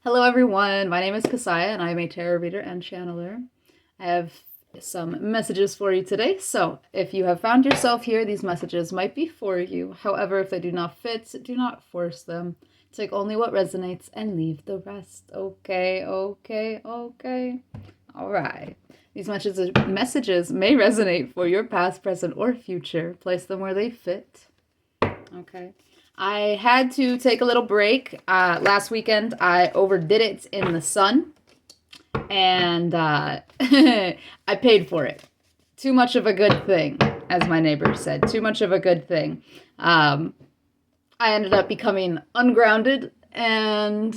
Hello everyone, my name is Kasaya and I'm a tarot reader and channeler. I have some messages for you today, so if you have found yourself here, these messages might be for you. However, if they do not fit, do not force them. Take only what resonates and leave the rest. Okay. Alright. These messages may resonate for your past, present, or future. Place them where they fit. Okay. I had to take a little break. Last weekend, I overdid it in the sun, and I paid for it. Too much of a good thing, as my neighbor said. Too much of a good thing. I ended up becoming ungrounded and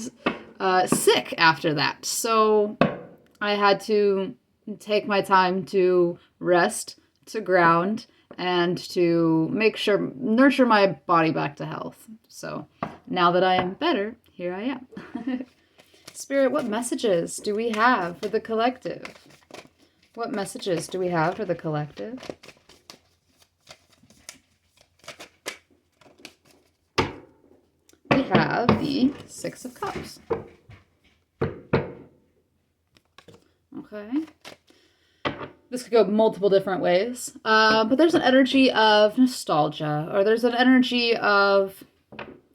sick after that. So I had to take my time to rest, to ground, and to nurture my body back to health. So now that I am better, here I am. Spirit, what messages do we have for the collective? What messages do we have for the collective? We have the Six of Cups. Okay. This could go multiple different ways, but there's an energy of nostalgia, or there's an energy of,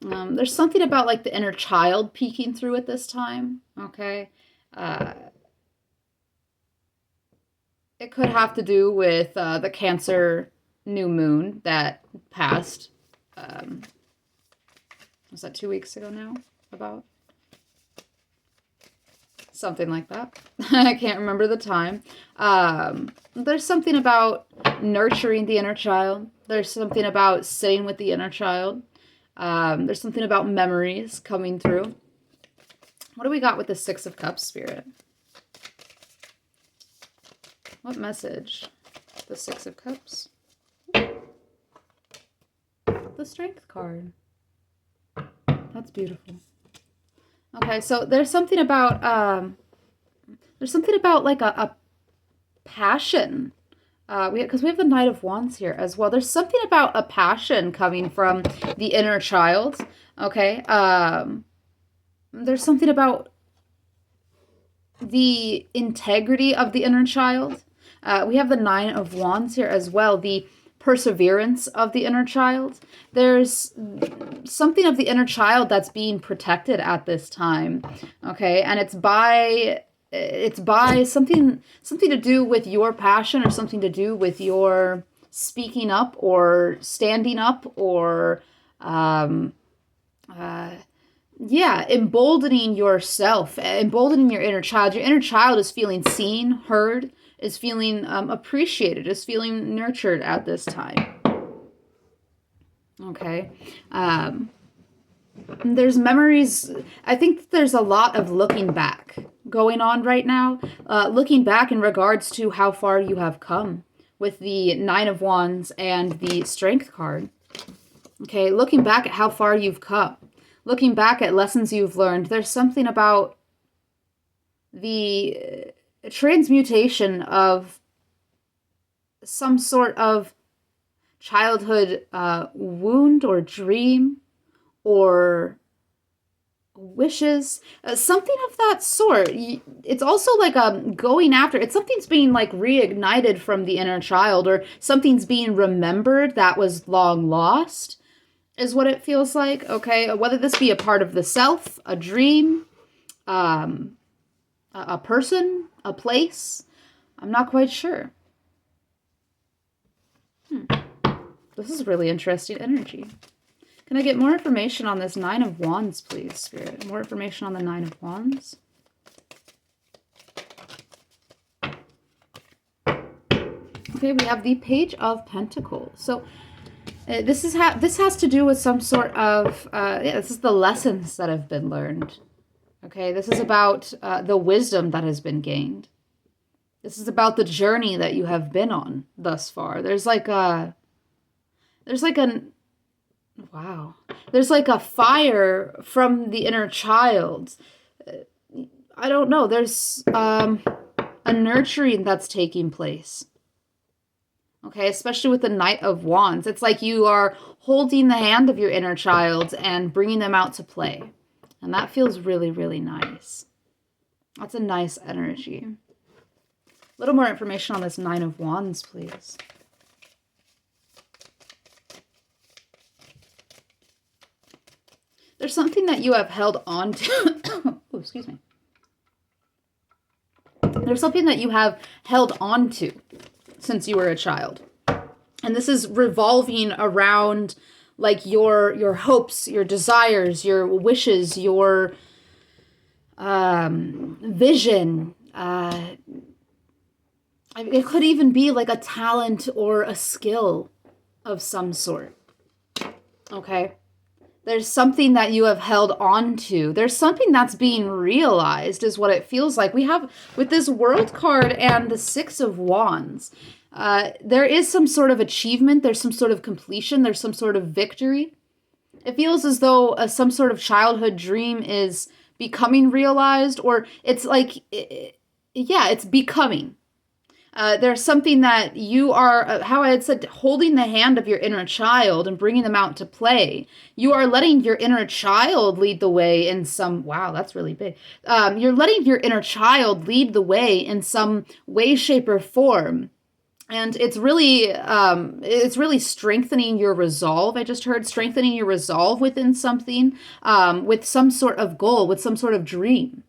there's something about like the inner child peeking through at this time, okay? It could have to do with the Cancer new moon that passed, was that 2 weeks ago now, about? Something like that. I can't remember the time. There's something about nurturing the inner child. There's something about sitting with the inner child. There's something about memories coming through. What do we got with the Six of Cups, Spirit? What message? The Six of Cups. The Strength card. That's beautiful. Okay, so there's something about like a passion, because we have the Knight of Wands here as well. There's something about a passion coming from the inner child. Okay, there's something about the integrity of the inner child. We have the Nine of Wands here as well. The perseverance of the inner child. There's something of the inner child that's being protected at this time, okay? And it's by something to do with your passion, or something to do with your speaking up or standing up, or emboldening yourself, emboldening your inner child. Your inner child is feeling seen, heard, is feeling appreciated, is feeling nurtured at this time. Okay. There's memories. I think there's a lot of looking back going on right now. Looking back in regards to how far you have come with the Nine of Wands and the Strength card. Okay, looking back at how far you've come. Looking back at lessons you've learned. There's something about the transmutation of some sort of childhood wound or dream or wishes, something of that sort. It's also like going after, it's something's being like reignited from the inner child, or something's being remembered that was long lost, is what it feels like. Okay, whether this be a part of the self, a dream, a person, a place, I'm not quite sure. This is really interesting energy. Can I get more information on this Nine of Wands, please, Spirit? More information on the Nine of Wands. Okay, we have the Page of Pentacles. So this has to do with some sort of this is the lessons that have been learned. Okay, this is about the wisdom that has been gained. This is about the journey that you have been on thus far. There's like a fire from the inner child. I don't know. There's a nurturing that's taking place. Okay, especially with the Knight of Wands. It's like you are holding the hand of your inner child and bringing them out to play. And that feels really, really nice. That's a nice energy. A little more information on this Nine of Wands, please. There's something that you have held on to. Oh, excuse me. There's something that you have held on to since you were a child. And this is revolving around like your hopes, your desires, your wishes, your vision. It could even be like a talent or a skill of some sort. Okay? There's something that you have held on to. There's something that's being realized is what it feels like. We have, with this World card and the Six of Wands, there is some sort of achievement. There's some sort of completion. There's some sort of victory. It feels as though some sort of childhood dream is becoming realized, or it's like, it's becoming. There's something that you are, how I had said, holding the hand of your inner child and bringing them out to play. You are letting your inner child lead the way in some, wow, that's really big. You're letting your inner child lead the way in some way, shape, or form. And it's really strengthening your resolve. I just heard strengthening your resolve within something, with some sort of goal, with some sort of dream.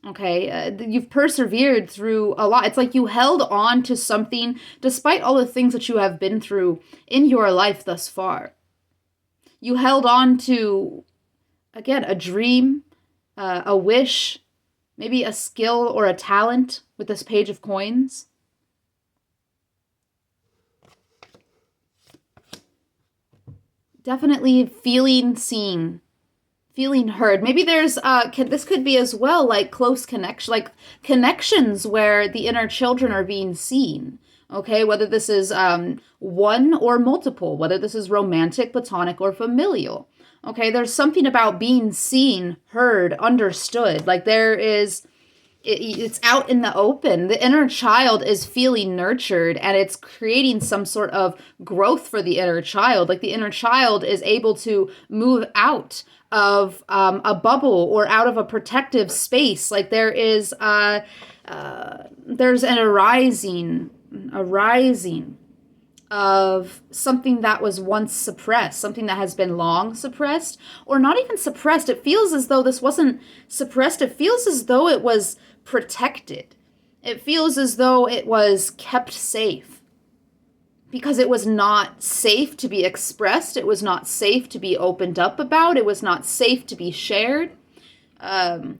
Okay, you've persevered through a lot. It's like you held on to something despite all the things that you have been through in your life thus far. You held on to, again, a dream, a wish, maybe a skill or a talent with this Page of Coins. Definitely feeling seen. Feeling heard. Maybe there's, this could be as well, like close connection, like connections where the inner children are being seen. Okay, whether this is one or multiple, whether this is romantic, platonic, or familial. Okay, there's something about being seen, heard, understood. Like there is, it's out in the open. The inner child is feeling nurtured, and it's creating some sort of growth for the inner child. Like the inner child is able to move out of a bubble or out of a protective space. Like there is there's an arising of something that was once suppressed, something that has been long suppressed, or not even suppressed. It feels as though this wasn't suppressed. It feels as though it was protected. It feels as though it was kept safe. Because it was not safe to be expressed. It was not safe to be opened up about. It was not safe to be shared. In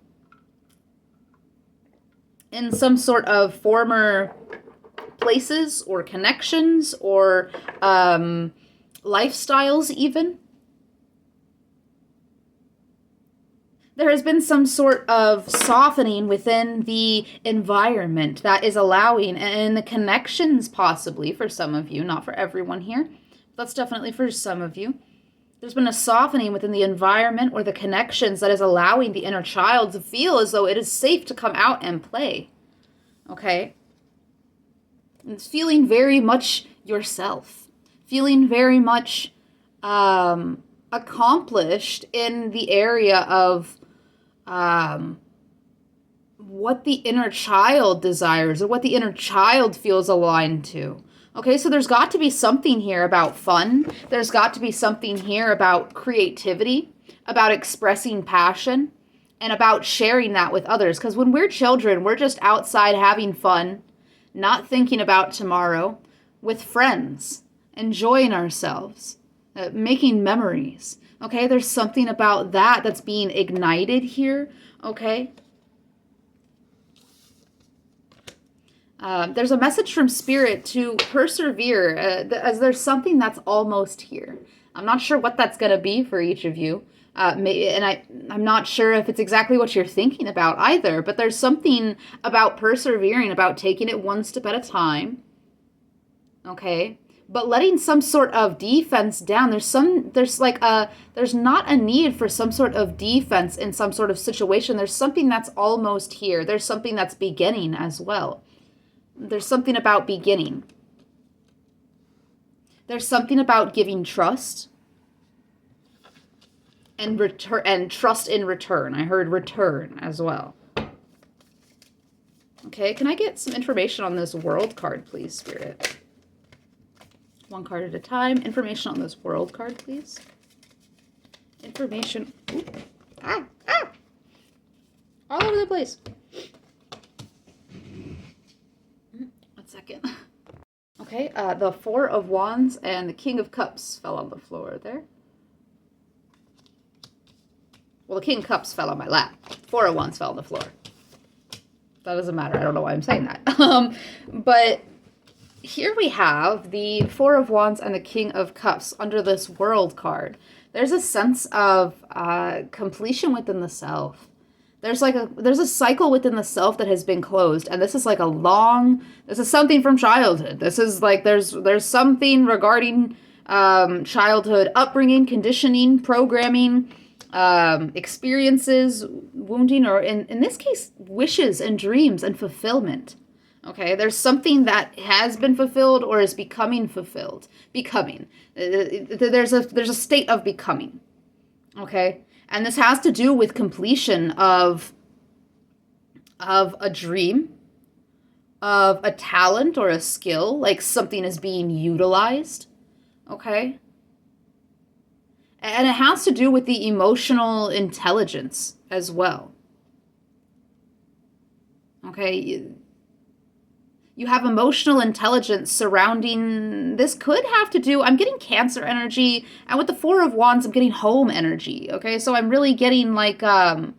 some sort of former places or connections or lifestyles even. There has been some sort of softening within the environment that is allowing, and the connections possibly for some of you, not for everyone here. That's definitely for some of you. There's been a softening within the environment or the connections that is allowing the inner child to feel as though it is safe to come out and play. Okay? It's feeling very much yourself. Feeling very much accomplished in the area of what the inner child desires or what the inner child feels aligned to. Okay, so there's got to be something here about fun. There's got to be something here about creativity, about expressing passion, and about sharing that with others. Because when we're children, we're just outside having fun, not thinking about tomorrow, with friends, enjoying ourselves, making memories. Okay, there's something about that that's being ignited here, okay? There's a message from Spirit to persevere, as there's something that's almost here. I'm not sure what that's going to be for each of you, and I'm not sure if it's exactly what you're thinking about either, but there's something about persevering, about taking it one step at a time, okay? But letting some sort of defense down. There's not a need for some sort of defense in some sort of situation. There's something that's almost here. There's something that's beginning as well. There's something about beginning. There's something about giving trust. and return and trust in return. I heard return as well. Okay, can I get some information on this world card, please, Spirit? One card at a time. Information on this world card, please. Information. Ooh. Ah! All over the place. 1 second. Okay, the Four of Wands and the King of Cups fell on the floor there. Well, the King of Cups fell on my lap. Four of Wands fell on the floor. That doesn't matter. I don't know why I'm saying that. But here we have the Four of Wands and the King of Cups under this World card. There's a sense of completion within the self. There's a cycle within the self that has been closed, and this is like this is something from childhood. This is like there's something regarding childhood upbringing, conditioning, programming, experiences, wounding, or in this case, wishes and dreams and fulfillment. Okay, there's something that has been fulfilled or is becoming fulfilled. Becoming. There's a state of becoming. Okay, and this has to do with completion of a dream, of a talent or a skill, like something is being utilized. Okay. And it has to do with the emotional intelligence as well. Okay, you have emotional intelligence surrounding, this could have to do, I'm getting Cancer energy, and with the Four of Wands, I'm getting home energy, okay? So I'm really getting like, I'm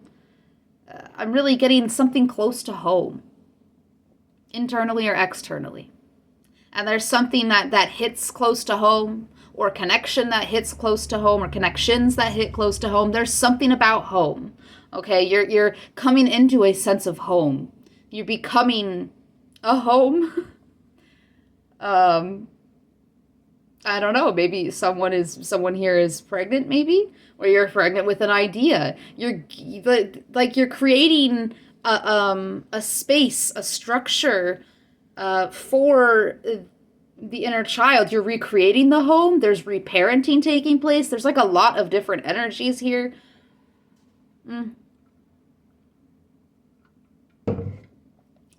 really getting something close to home, internally or externally. And there's something that hits close to home, or connection that hits close to home, or connections that hit close to home. There's something about home, okay? You're coming into a sense of home. You're becoming a home. I don't know, maybe someone here is pregnant, maybe, or you're pregnant with an idea. You're creating a space, a structure for the inner child. You're recreating the home. There's reparenting taking place. There's like a lot of different energies here.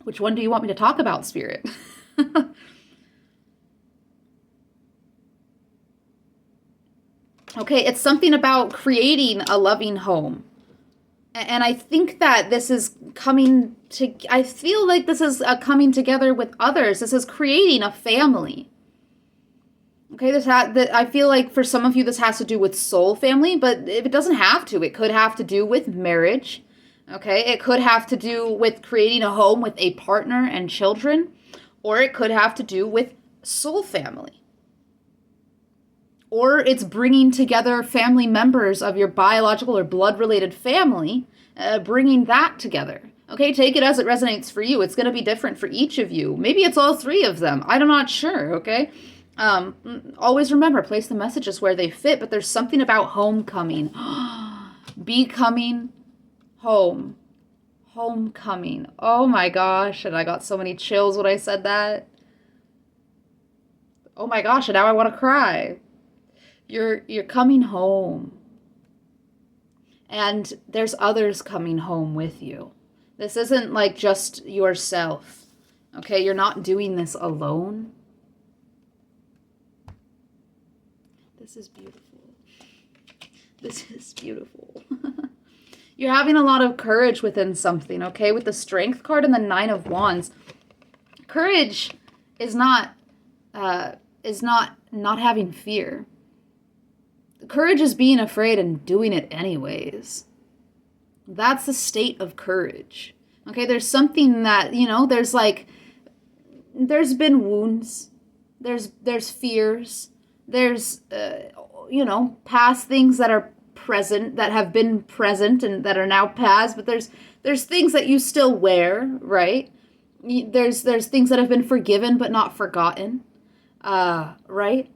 Which one do you want me to talk about, Spirit? Okay, it's something about creating a loving home. And I think that this is I feel like this is coming together with others. This is creating a family. Okay, I feel like for some of you this has to do with soul family, but it doesn't have to. It could have to do with marriage. Okay, it could have to do with creating a home with a partner and children, or it could have to do with soul family. Or it's bringing together family members of your biological or blood-related family, bringing that together. Okay, take it as it resonates for you. It's going to be different for each of you. Maybe it's all three of them. I'm not sure, okay? Always remember, place the messages where they fit, but there's something about homecoming. Becoming home. Homecoming. Oh my gosh, and I got so many chills when I said that. Oh my gosh, and now I want to cry. You're coming home. And there's others coming home with you. This isn't like just yourself. Okay, you're not doing this alone. This is beautiful. This is beautiful. You're having a lot of courage within something, okay? With the Strength card and the Nine of Wands. Courage is not having fear. Courage is being afraid and doing it anyways. That's the state of courage. Okay, there's something that, there's been wounds. There's fears. There's, past things that are present, that have been present and that are now past, but there's things that you still wear, right? There's things that have been forgiven but not forgotten, right?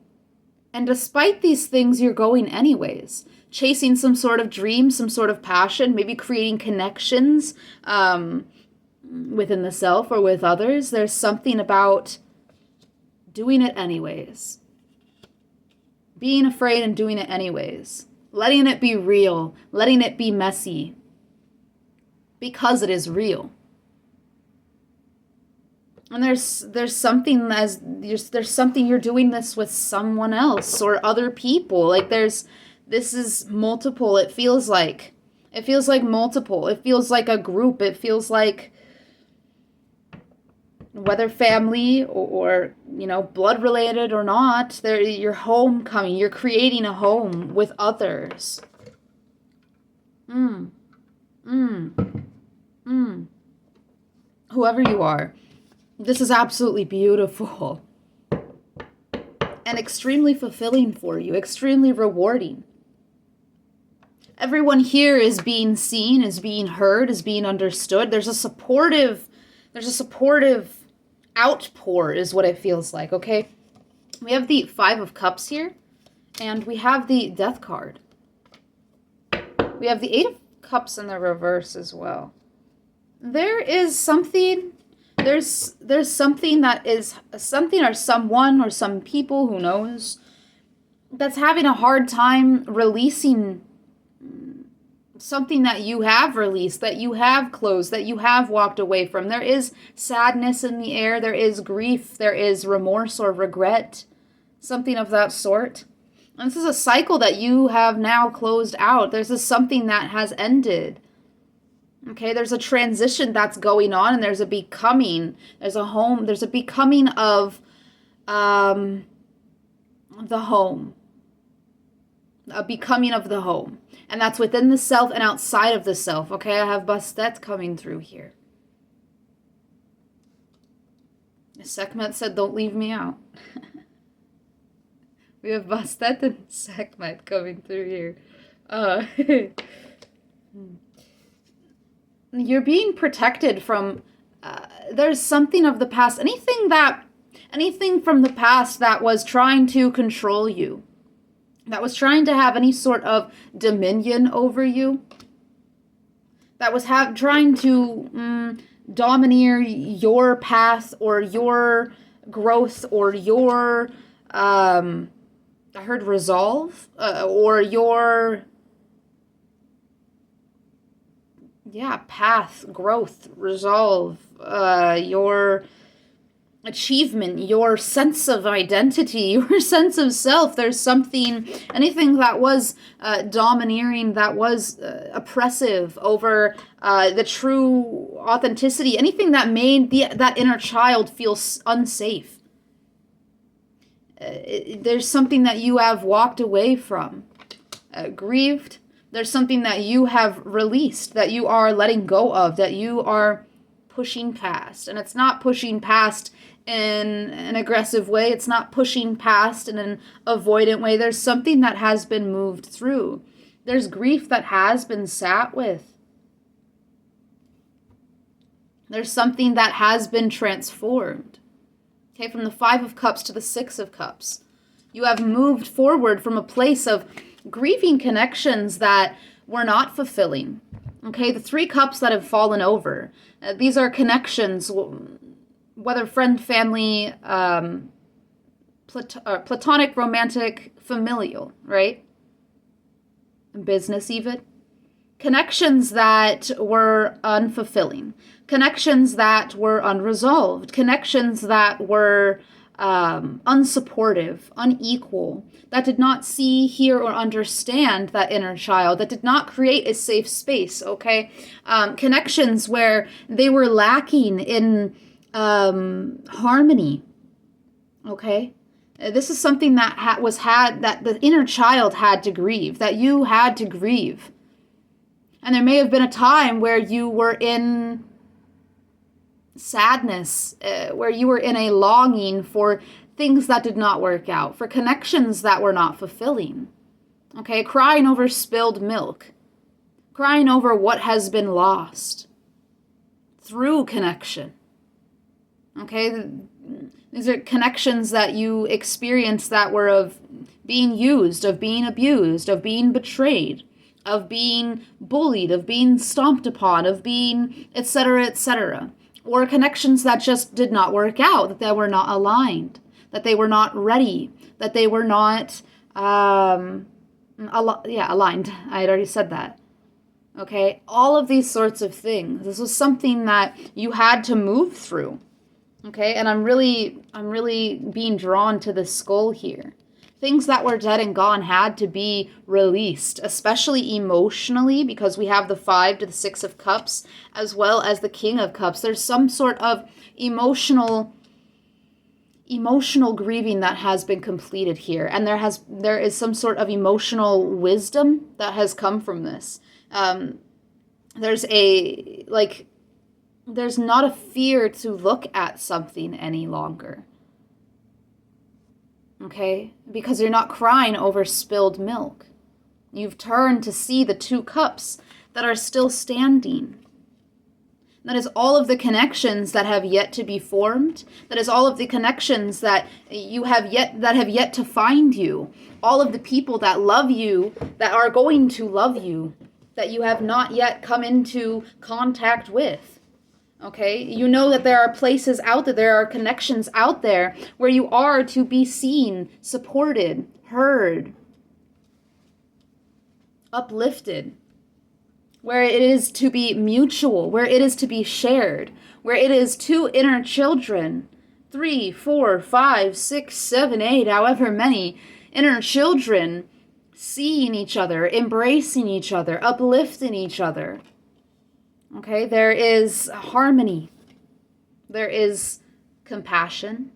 And despite these things, you're going anyways, chasing some sort of dream, some sort of passion, maybe creating connections within the self or with others. There's something about doing it anyways. Being afraid and doing it anyways. letting it be real, letting it be messy, because it is real. And there's something there's something you're doing this with someone else or other people. Like this is multiple. It feels like multiple. It feels like a group. It feels like, whether family or blood related or not, you're homecoming. You're creating a home with others. Whoever you are, this is absolutely beautiful and extremely fulfilling for you, extremely rewarding. Everyone here is being seen, is being heard, is being understood. There's a supportive outpour is what it feels like, okay? We have the 5 of Cups here, and we have the Death card. We have the 8 of Cups in the reverse as well. There is something, there's something that is something or someone or some people, who knows, that's having a hard time releasing something that you have released, that you have closed, that you have walked away from. There is sadness in the air. There is grief. There is remorse or regret, something of that sort. And this is a cycle that you have now closed out. There's something that has ended. Okay, there's a transition that's going on, and there's a becoming. There's a becoming of the home. A becoming of the home. And that's within the self and outside of the self. Okay, I have Bastet coming through here. Sekhmet said, don't leave me out. We have Bastet and Sekhmet coming through here. You're being protected from, there's something of the past, anything from the past that was trying to control you, that was trying to have any sort of dominion over you, that was trying to domineer your path or your growth or your, I heard resolve, or your, path, growth, resolve, your achievement, your sense of identity, your sense of self. There's something, anything that was domineering, that was oppressive over the true authenticity, anything that made that inner child feel unsafe. There's something that you have walked away from, grieved. There's something that you have released, that you are letting go of, that you are pushing past. And it's not pushing past in an aggressive way. It's not pushing past in an avoidant way. There's something that has been moved through. There's grief that has been sat with. There's something that has been transformed. Okay, from the 5 of Cups to the 6 of Cups. You have moved forward from a place of grieving connections that were not fulfilling. Okay, the 3 cups that have fallen over. These are connections, whether friend, family, platonic, romantic, familial, right? Business even. Connections that were unfulfilling. Connections that were unresolved. Connections that were unsupportive, unequal, that did not see, hear, or understand that inner child, that did not create a safe space, okay? Connections where they were lacking in harmony, okay? This is something that that the inner child had to grieve, that you had to grieve. And there may have been a time where you were in sadness, where you were in a longing for things that did not work out, for connections that were not fulfilling. Okay, crying over spilled milk, crying over what has been lost through connection. Okay, these are connections that you experienced that were of being used, of being abused, of being betrayed, of being bullied, of being stomped upon, of being etc., etc. Or connections that just did not work out, that they were not aligned, that they were not ready, that they were not Yeah, aligned. I had already said that. Okay, all of these sorts of things. This was something that you had to move through. Okay, and I'm really being drawn to the skull here. Things that were dead and gone had to be released, especially emotionally, because we have the 5 to the 6 of Cups, as well as the King of Cups. There's some sort of emotional grieving that has been completed here, and there is some sort of emotional wisdom that has come from this. There's not a fear to look at something any longer. Okay? Because you're not crying over spilled milk. You've turned to see the 2 cups that are still standing. That is all of the connections that have yet to be formed. That is all of the connections that have yet to find you. All of the people that love you, that are going to love you, that you have not yet come into contact with. Okay? You know that there are places out there are connections out there where you are to be seen, supported, heard, uplifted, where it is to be mutual, where it is to be shared, where it is 2 inner children, 3, 4, 5, 6, 7, 8, however many inner children seeing each other, embracing each other, uplifting each other. Okay, there is harmony. There is compassion.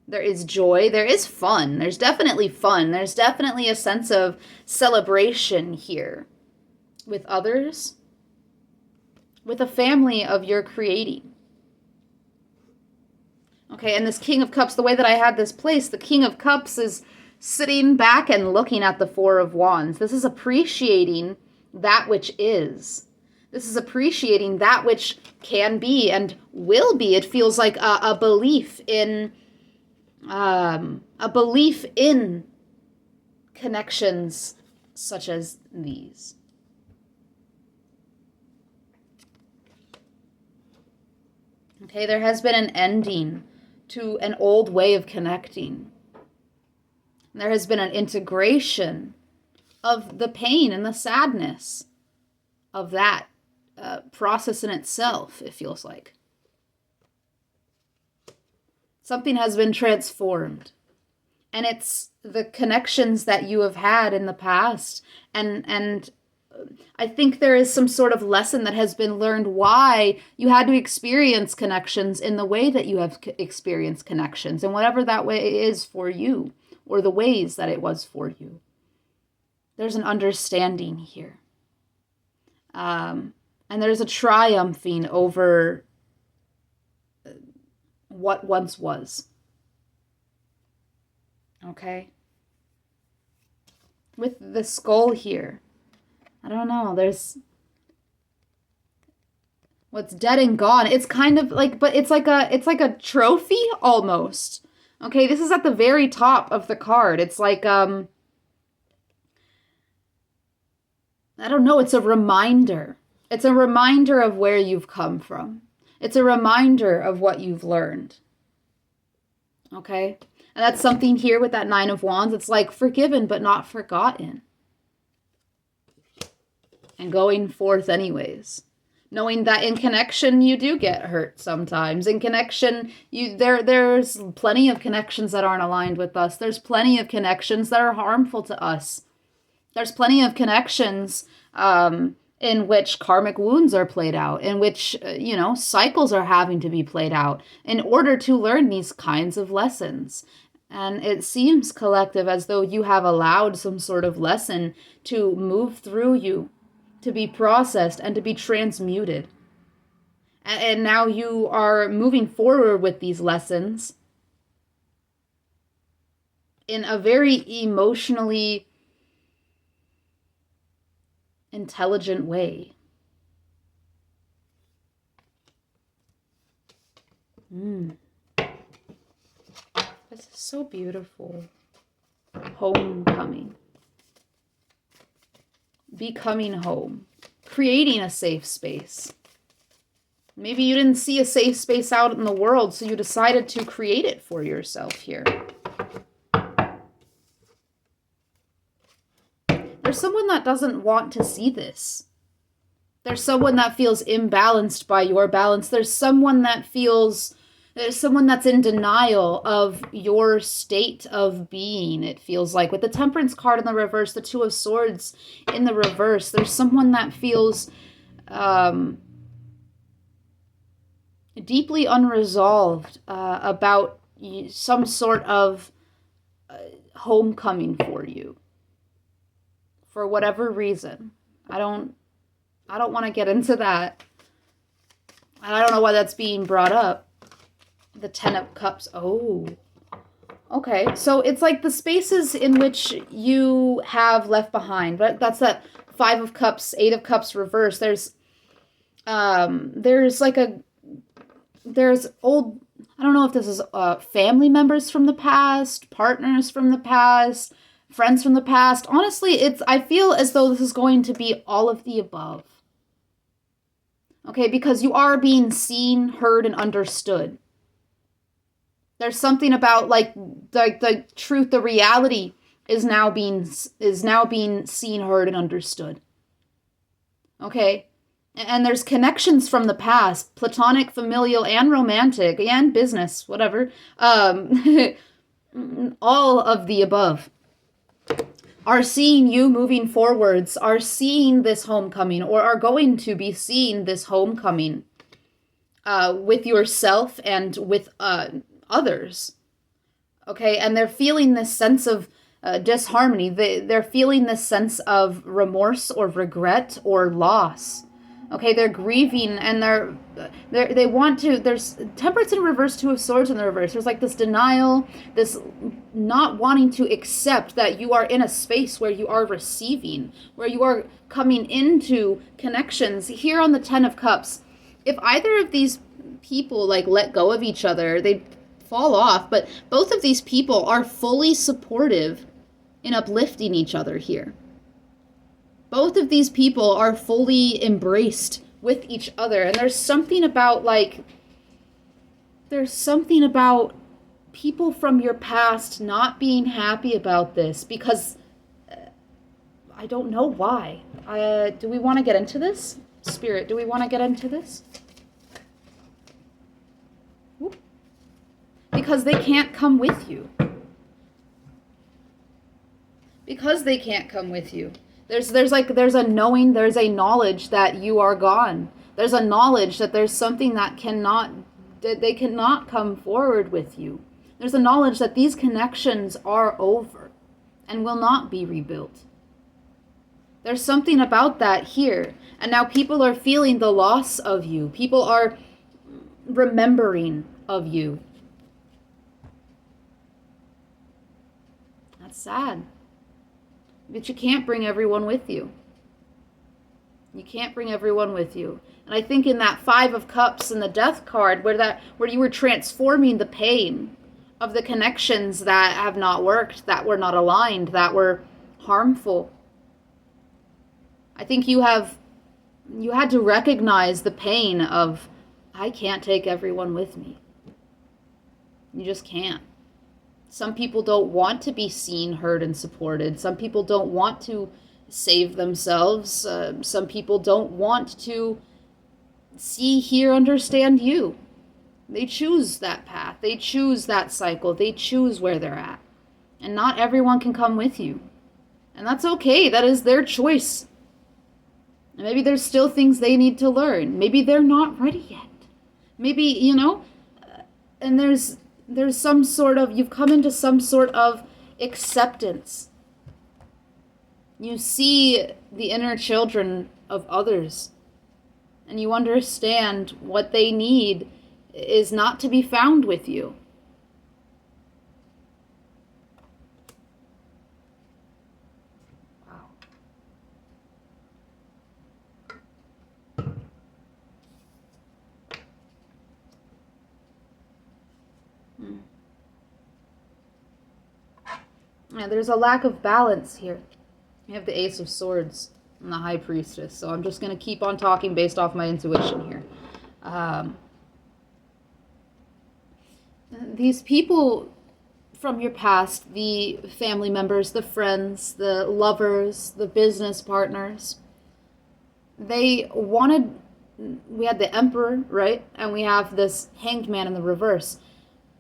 There is joy. There is fun. There's definitely fun. There's definitely a sense of celebration here with others, with a family of your creating. Okay, and this King of Cups, the way that I had this placed, the King of Cups is sitting back and looking at the 4 of Wands. This is appreciating that which is. This is appreciating that which can be and will be. It feels like a belief in connections such as these. Okay, there has been an ending to an old way of connecting. There has been an integration of the pain and the sadness of that process in itself, it feels like. Something has been transformed. And it's the connections that you have had in the past. And I think there is some sort of lesson that has been learned why you had to experience connections in the way that you have experienced connections, and whatever that way is for you, or the ways that it was for you. There's an understanding here. And there's a triumphing over what once was. Okay? With the skull here, I don't know, there's what's dead and gone. It's kind of like, but it's like a trophy almost. Okay, this is at the very top of the card. It's like, I don't know, it's a reminder. It's a reminder of where you've come from. It's a reminder of what you've learned. Okay? And that's something here with that 9 of Wands. It's like forgiven but not forgotten. And going forth anyways. Knowing that in connection you do get hurt sometimes. In connection, there's plenty of connections that aren't aligned with us. There's plenty of connections that are harmful to us. There's plenty of connections in which karmic wounds are played out, in which, cycles are having to be played out in order to learn these kinds of lessons. And it seems, collective, as though you have allowed some sort of lesson to move through you, to be processed and to be transmuted. And now you are moving forward with these lessons in a very emotionally intelligent way. This is so beautiful. Homecoming. Becoming home. Creating a safe space. Maybe you didn't see a safe space out in the world, so you decided to create it for yourself here. There's someone that doesn't want to see this. There's someone that feels imbalanced by your balance. There's someone that's in denial of your state of being, it feels like. With the Temperance card in the reverse, the Two of Swords in the reverse, there's someone that feels deeply unresolved about some sort of homecoming for you. For whatever reason. I don't want to get into that. I don't know why that's being brought up. The Ten of Cups. Oh. Okay. So it's like the spaces in which you have left behind. But that's that Five of Cups, Eight of Cups reverse. There's old, I don't know if this is family members from the past, partners from the past, friends from the past. Honestly, I feel as though this is going to be all of the above. Okay, because you are being seen, heard, and understood. There's something about like the truth, the reality is now being seen, heard, and understood. Okay? And there's connections from the past, platonic, familial, and romantic, and business, whatever. All of the above are seeing you moving forwards, are seeing this homecoming, or are going to be seeing this homecoming with yourself and with others. Okay, and they're feeling this sense of disharmony. They're feeling this sense of remorse or regret or loss. Okay, they're grieving and they want to, there's Temperance in reverse, Two of Swords in the reverse. There's like this denial, this not wanting to accept that you are in a space where you are receiving, where you are coming into connections. Here on the Ten of Cups, if either of these people like let go of each other, they fall off, but both of these people are fully supportive in uplifting each other here. Both of these people are fully embraced with each other. And there's something about people from your past not being happy about this because I don't know why. Do we want to get into this? Spirit, do we want to get into this? Whoop. Because they can't come with you. Because they can't come with you. There's a knowing, there's a knowledge that you are gone. There's a knowledge that there's something that they cannot come forward with you. There's a knowledge that these connections are over and will not be rebuilt. There's something about that here. And now people are feeling the loss of you. People are remembering of you. That's sad. But you can't bring everyone with you. You can't bring everyone with you. And I think in that Five of Cups and the Death card, where you were transforming the pain of the connections that have not worked, that were not aligned, that were harmful. I think you had to recognize the pain of, I can't take everyone with me. You just can't. Some people don't want to be seen, heard, and supported. Some people don't want to save themselves. Some people don't want to see, hear, understand you. They choose that path. They choose that cycle. They choose where they're at. And not everyone can come with you. And that's okay. That is their choice. And maybe there's still things they need to learn. Maybe they're not ready yet. Maybe, and there's some sort of, you've come into some sort of acceptance. You see the inner children of others, and you understand what they need is not to be found with you. Wow. Yeah, there's a lack of balance here. You have the Ace of Swords and the High Priestess, so I'm just going to keep on talking based off my intuition here. These people from your past, the family members, the friends, the lovers, the business partners, they wanted, we had the emperor, right? And we have this hanged man in the reverse.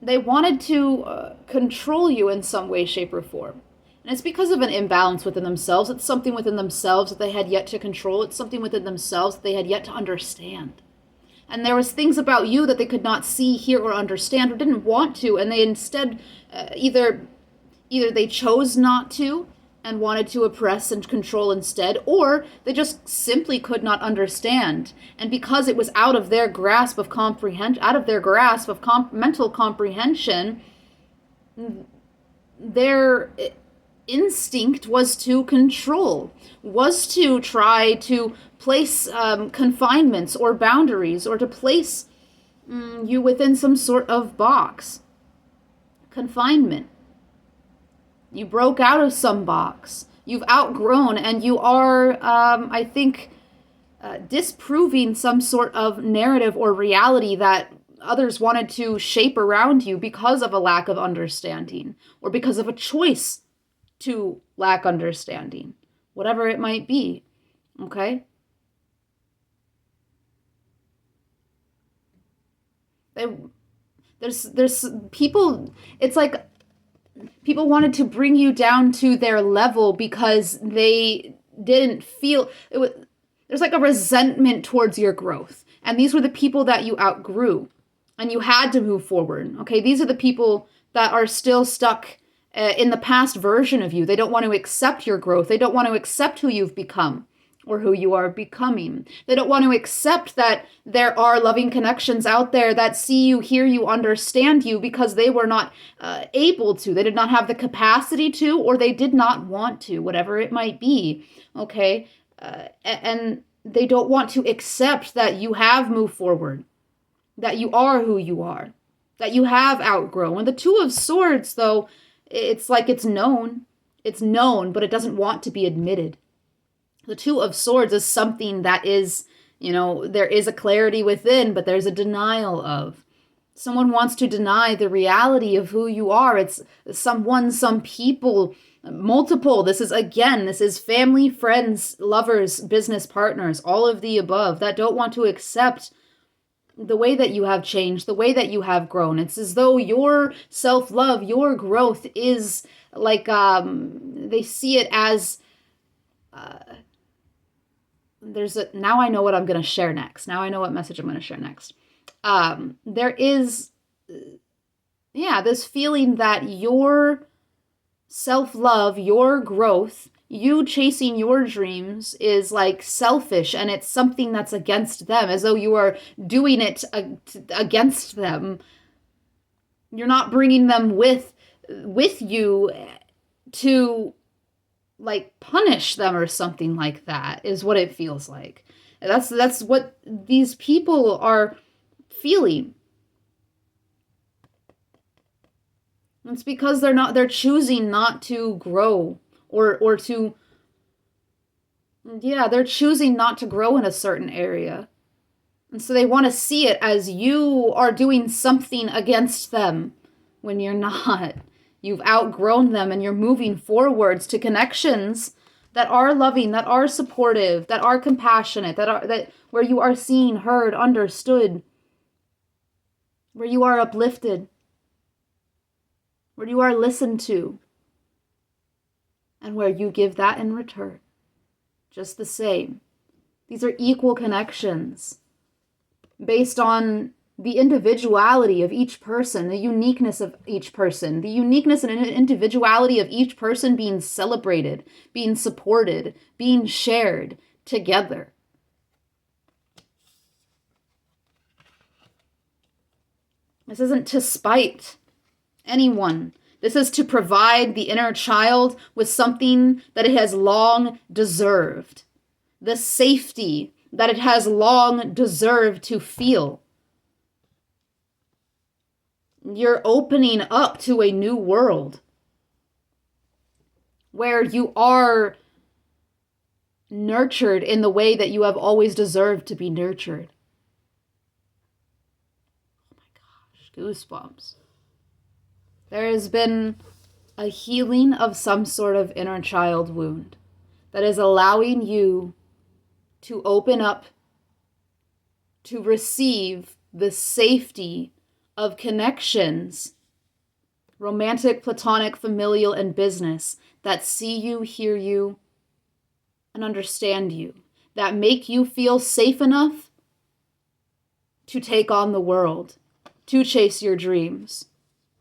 They wanted to control you in some way, shape, or form. And it's because of an imbalance within themselves. It's something within themselves that they had yet to control. It's something within themselves that they had yet to understand. And there was things about you that they could not see, hear, or understand, or didn't want to, and they instead either they chose not to and wanted to oppress and control instead, or they just simply could not understand. And because it was out of their grasp of mental comprehension, their instinct was to control, was to try to place confinements or boundaries, or to place you within some sort of box. Confinement. You broke out of some box. You've outgrown, and you are, I think, disproving some sort of narrative or reality that others wanted to shape around you because of a lack of understanding, or because of a choice to lack understanding, whatever it might be. Okay? There's people, it's like people wanted to bring you down to their level because they didn't feel it was, there's like a resentment towards your growth. And these were the people that you outgrew and you had to move forward. Okay, these are the people that are still stuck in the past version of you. They don't want to accept your growth. They don't want to accept who you've become or who you are becoming. They don't want to accept that there are loving connections out there that see you, hear you, understand you, because they were not able to. They did not have the capacity to, or they did not want to, whatever it might be. Okay? And they don't want to accept that you have moved forward, that you are who you are, that you have outgrown. And the Two of Swords, though, it's like it's known. It's known, but it doesn't want to be admitted. The Two of Swords is something that is, there is a clarity within, but there's a denial of. Someone wants to deny the reality of who you are. It's someone, some people, multiple. This is family, friends, lovers, business partners, all of the above that don't want to accept the way that you have changed, the way that you have grown. It's as though your self-love, your growth is like, they see it as, now I know what I'm going to share next. Now I know what message I'm going to share next. There is, this feeling that your self-love, your growth, you chasing your dreams is like selfish, and it's something that's against them, as though you are doing it against them. You're not bringing them with you to like punish them or something like that, is what it feels like. That's what these people are feeling. It's because they're choosing not to grow or to, they're choosing not to grow in a certain area. And so they want to see it as you are doing something against them when you're not. You've outgrown them and you're moving forwards to connections that are loving, that are supportive, that are compassionate, that where you are seen, heard, understood, where you are uplifted, where you are listened to, and where you give that in return. Just the same. These are equal connections based on the individuality of each person, the uniqueness of each person, the uniqueness and individuality of each person being celebrated, being supported, being shared together. This isn't to spite anyone. This is to provide the inner child with something that it has long deserved. The safety that it has long deserved to feel. You're opening up to a new world where you are nurtured in the way that you have always deserved to be nurtured. Oh my gosh, goosebumps. There has been a healing of some sort of inner child wound that is allowing you to open up to receive the safety of connections, romantic, platonic, familial, and business, that see you, hear you, and understand you, that make you feel safe enough to take on the world, to chase your dreams,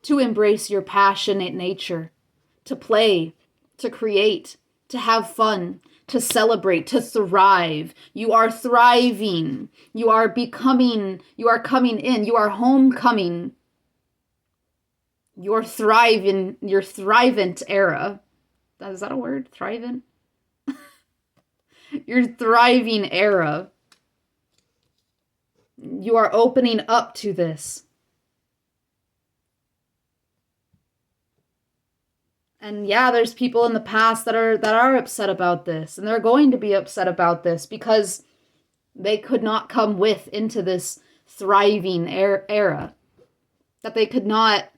to embrace your passionate nature, to play, to create, to have fun, to celebrate, to thrive. You are thriving. You are becoming, you are coming in, you are homecoming. Your thriving, your thrivent era. Is that a word? Thrivent? Your thriving era. You are opening up to this. And yeah, there's people in the past that are upset about this, and they're going to be upset about this because they could not come with into this thriving era. That they could not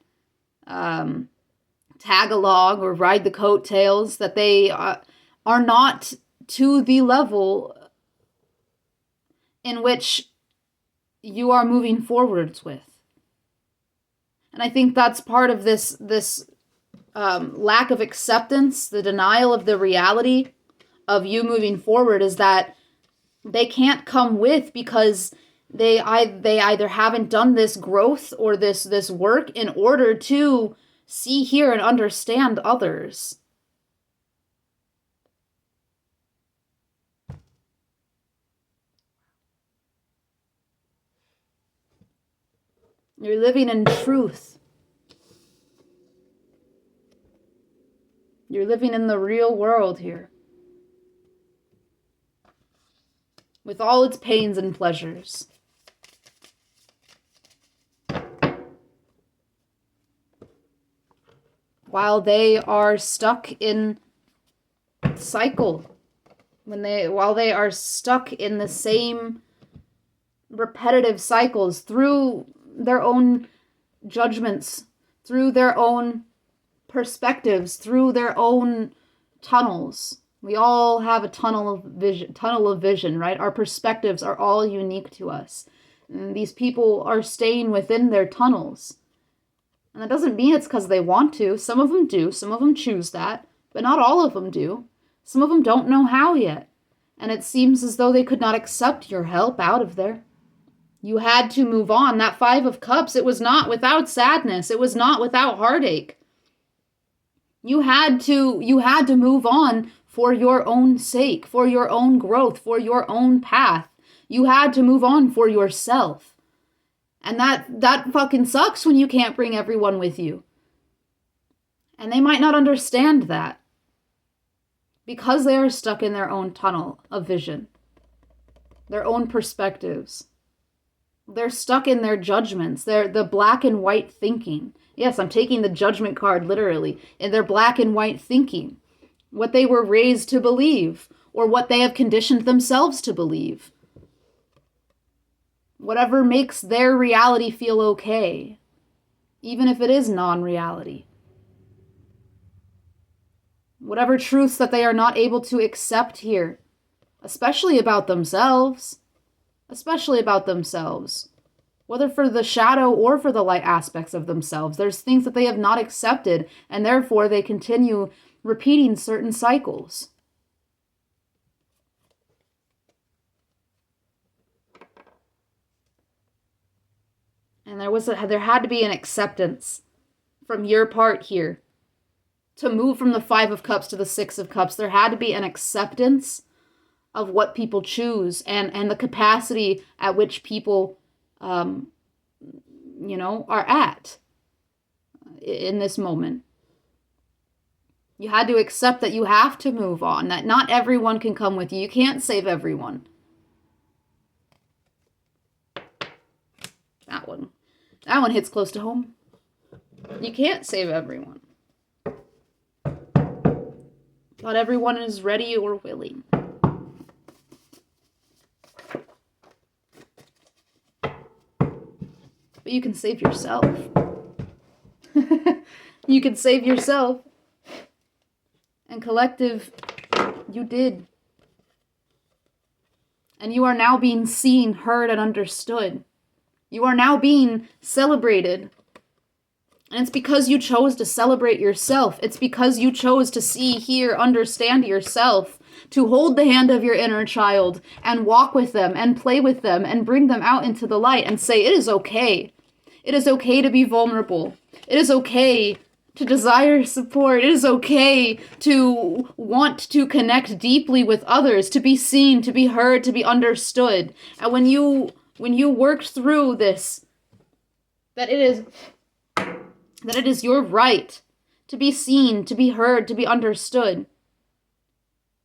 tag along or ride the coattails, that they are not to the level in which you are moving forwards with. And I think that's part of this lack of acceptance, the denial of the reality of you moving forward, is that they can't come with because they either haven't done this growth or this work in order to see, hear, and understand others. You're living in truth. You're living in the real world here, with all its pains and pleasures. While they are stuck in cycle, while they are stuck in the same repetitive cycles through their own judgments, through their own perspectives, through their own tunnels. We all have a tunnel of vision, right? Our perspectives are all unique to us. And these people are staying within their tunnels. And that doesn't mean it's because they want to. Some of them do. Some of them choose that. But not all of them do. Some of them don't know how yet. And it seems as though they could not accept your help out of there. You had to move on. That 5 of Cups, it was not without sadness. It was not without heartache. You had to move on for your own sake, for your own growth, for your own path. You had to move on for yourself. And that fucking sucks when you can't bring everyone with you. And they might not understand that because they are stuck in their own tunnel of vision, their own perspectives. They're stuck in their judgments. They're the black and white thinking. Yes, I'm taking the judgment card literally. In their black and white thinking. What they were raised to believe, or what they have conditioned themselves to believe. Whatever makes their reality feel okay, even if it is non-reality. Whatever truths that they are not able to accept here, especially about themselves. Especially about themselves. Whether for the shadow or for the light aspects of themselves. There's things that they have not accepted, and therefore they continue repeating certain cycles. And there had to be an acceptance from your part here. To move from the 5 of Cups to the 6 of Cups, there had to be an acceptance of what people choose and the capacity at which people, are at in this moment. You had to accept that you have to move on, that not everyone can come with you. You can't save everyone. That one hits close to home. You can't save everyone. Not everyone is ready or willing. But you can save yourself. You could save yourself. And collective, you did. And you are now being seen, heard, and understood. You are now being celebrated. And it's because you chose to celebrate yourself. It's because you chose to see, hear, understand yourself, to hold the hand of your inner child and walk with them and play with them and bring them out into the light and say, it is okay. It is okay to be vulnerable. It is okay to desire support. It is okay to want to connect deeply with others, to be seen, to be heard, to be understood. And when you worked through this, that it is your right to be seen, to be heard, to be understood.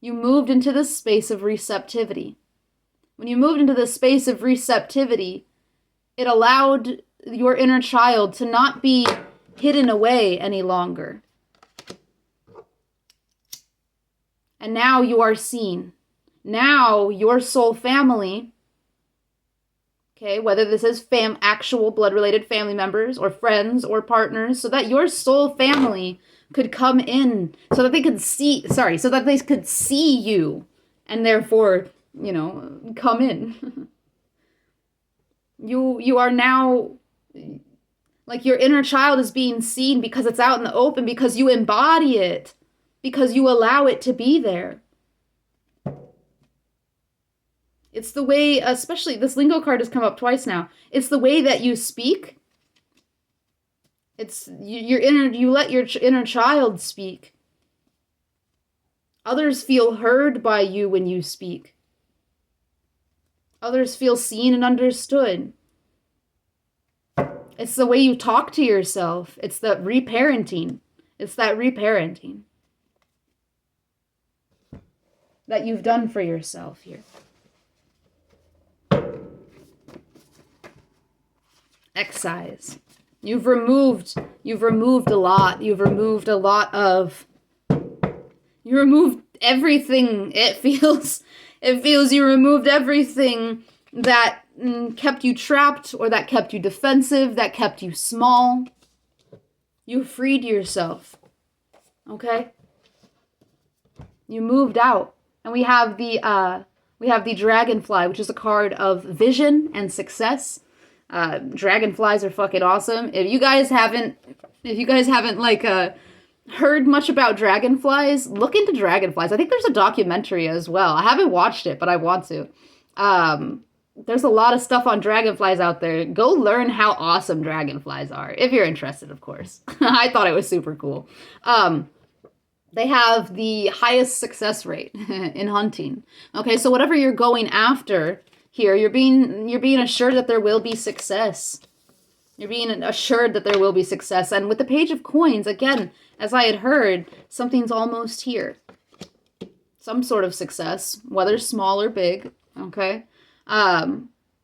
You moved into this space of receptivity. When you moved into this space of receptivity, it allowed your inner child to not be hidden away any longer. And now you are seen. Now your soul family, okay, whether this is actual blood-related family members or friends or partners, so that your soul family could come in, so that they could see you, and therefore, come in. You are now, like, your inner child is being seen because it's out in the open, because you embody it, because you allow it to be there. It's the way, especially this lingo card has come up twice now. It's the way that you speak. It's you let your inner child speak. Others feel heard by you when you speak. Others feel seen and understood. It's the way you talk to yourself. It's the reparenting. It's that reparenting that you've done for yourself here. Excise. You've removed a lot. You removed everything. It feels you removed everything that kept you trapped, or that kept you defensive, that kept you small. You freed yourself. Okay? You moved out. And we have the dragonfly, which is a card of vision and success. Dragonflies are fucking awesome. If you guys haven't heard much about dragonflies, look into dragonflies. I think there's a documentary as well. I haven't watched it, but I want to. There's a lot of stuff on dragonflies out there. Go learn how awesome dragonflies are, if you're interested, of course. I thought it was super cool. They have the highest success rate in hunting. Okay, so whatever you're going after here, you're being assured that there will be success. You're being assured that there will be success. And with the Page of Coins, again, as I had heard, something's almost here. Some sort of success, whether small or big, okay?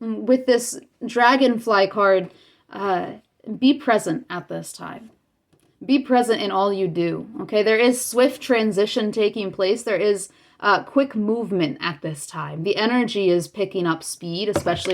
With this dragonfly card, be present at this time. Be present in all you do, okay? There is swift transition taking place. There is quick movement at this time. The energy is picking up speed, especially